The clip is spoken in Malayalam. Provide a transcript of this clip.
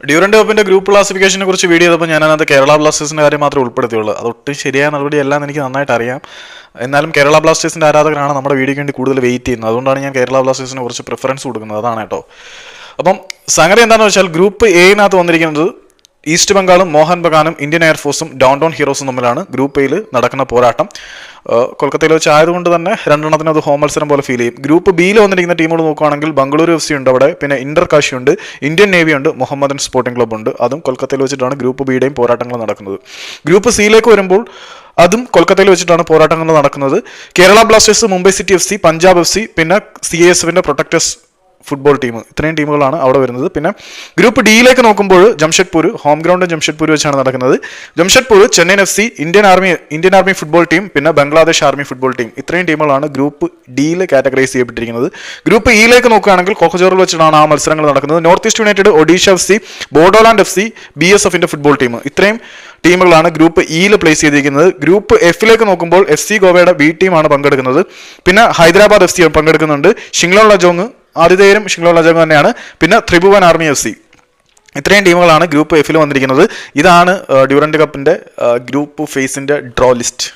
ഡ്യൂറന്റ് കപ്പിന്റെ ഗ്രൂപ്പ് ക്ലാസിഫിക്കേഷനെ കുറിച്ച് വീഡിയോ ചെയ്തപ്പോൾ ഞാൻ അതിനകത്ത് കേരള ബ്ലാസ്റ്റേഴ്സിന്റെ കാര്യം മാത്രമേ ഉൾപ്പെടുത്തിയുള്ളൂ. അതൊട്ടും ശരിയായ നടപടി അല്ല എന്ന് എനിക്ക് നന്നായിട്ട് അറിയാം. എന്നാലും കേരള ബ്ലാസ്റ്റേഴ്സിന്റെ ആരാധകരാണ് നമ്മുടെ വീഡിയോയ്ക്ക് വേണ്ടി കൂടുതൽ വെയിറ്റ് ചെയ്യുന്നത്. അതുകൊണ്ടാണ് ഞാൻ കേരള ബ്ലാസ്റ്റേഴ്സിന് കുറച്ച് പ്രിഫറൻസ് കൊടുക്കുന്നത്. അതാണ് കേട്ടോ. അപ്പം സംഗതി എന്താണെന്ന് വെച്ചാൽ ഗ്രൂപ്പ് എയിനകത്ത് വന്നിരിക്കുന്നത് ഈസ്റ്റ് ബംഗാളും മോഹൻ ബഗാനും ഇന്ത്യൻ എയർഫോഴ്സും ഡൗൺ ടൗൺ ഹീറോസും തമ്മിലാണ് ഗ്രൂപ്പ് എയിൽ നടക്കുന്ന പോരാട്ടം. കൊൽക്കത്തയിൽ വെച്ച് ആയതുകൊണ്ട് തന്നെ രണ്ടെണ്ണത്തിന് അത് ഹോം മത്സരം പോലെ ഫീൽ ചെയ്യും. ഗ്രൂപ്പ് ബിയിൽ വന്നിരിക്കുന്ന ടീമുകൾ നോക്കുകയാണെങ്കിൽ ബംഗളൂരു FC ഉണ്ട് അവിടെ, പിന്നെ ഇന്റർ കാശി ഉണ്ട്, ഇന്ത്യൻ നേവി ഉണ്ട്, മുഹമ്മദൻ സ്പോർട്ടിംഗ് ക്ലബ്ബ് ഉണ്ട്. അതും കൊൽക്കത്തയിൽ വെച്ചിട്ടാണ് ഗ്രൂപ്പ് ബിയുടെയും പോരാട്ടങ്ങൾ നടക്കുന്നത്. ഗ്രൂപ്പ് സിയിലേക്ക് വരുമ്പോൾ അതും കൊൽക്കത്തയിൽ വെച്ചിട്ടാണ് പോരാട്ടങ്ങൾ നടക്കുന്നത്. Kerala Blasters, Mumbai city FC, Punjab FC, പിന്നെ CASFന്റെ പ്രൊട്ടക്ടേഴ്സ് ഫുട്ബോൾ ടീം, ഇത്രയും ടീമുകളാണ് അവിടെ വരുന്നത്. പിന്നെ ഗ്രൂപ്പ് ഡിയിലേക്ക് നോക്കുമ്പോൾ ജംഷഡ്പൂർ, ഹോം ഗ്രൗണ്ട് ജംഷഡ്പൂർ വെച്ചാണ് നടക്കുന്നത്. Jamshedpur, Chennaiyin FC, Indian army football team, പിന്നെ ബംഗ്ലാദേശ് ആർമി ഫുട്ബോൾ ടീം, ഇത്രയും ടീമുകളാണ് ഗ്രൂപ്പ് ഡിയിൽ കാറ്റഗറൈസ് ചെയ്യപ്പെട്ടിരിക്കുന്നത്. ഗ്രൂപ്പ് ഇയിലേക്ക് നോക്കുകയാണെങ്കിൽ കൊക്കജോറിൽ വെച്ചിട്ടാണ് ആ മത്സരങ്ങൾ നടക്കുന്നത്. North east united, Odisha FC, Bodoland FC, BSFന്റെ ഫുട്ബോൾ ടീം, ഇത്രയും ടീമുകളാണ് ഗ്രൂപ്പ് ഇയിൽ പ്ലേസ് ചെയ്തിരിക്കുന്നത്. ഗ്രൂപ്പ് എഫിലേക്ക് നോക്കുമ്പോൾ FC ഗോവയുടെ B ടീമാണ് പങ്കെടുക്കുന്നത്. പിന്നെ ഹൈദരാബാദ് FC പങ്കെടുക്കുന്നുണ്ട്. ഷിംഗ്ലോൺ ലജോങ്, ആതിഥേയരും ഷിംഗ്ലോൺ ലജോങ് തന്നെയാണ്. പിന്നെ ത്രിഭുവൻ ആർമി FC, ഇത്രയും ടീമുകളാണ് ഗ്രൂപ്പ് എഫിൽ വന്നിരിക്കുന്നത്. ഇതാണ് ഡ്യൂറന്റ് കപ്പിന്റെ ഗ്രൂപ്പ് ഫേസിന്റെ ഡ്രോ ലിസ്റ്റ്.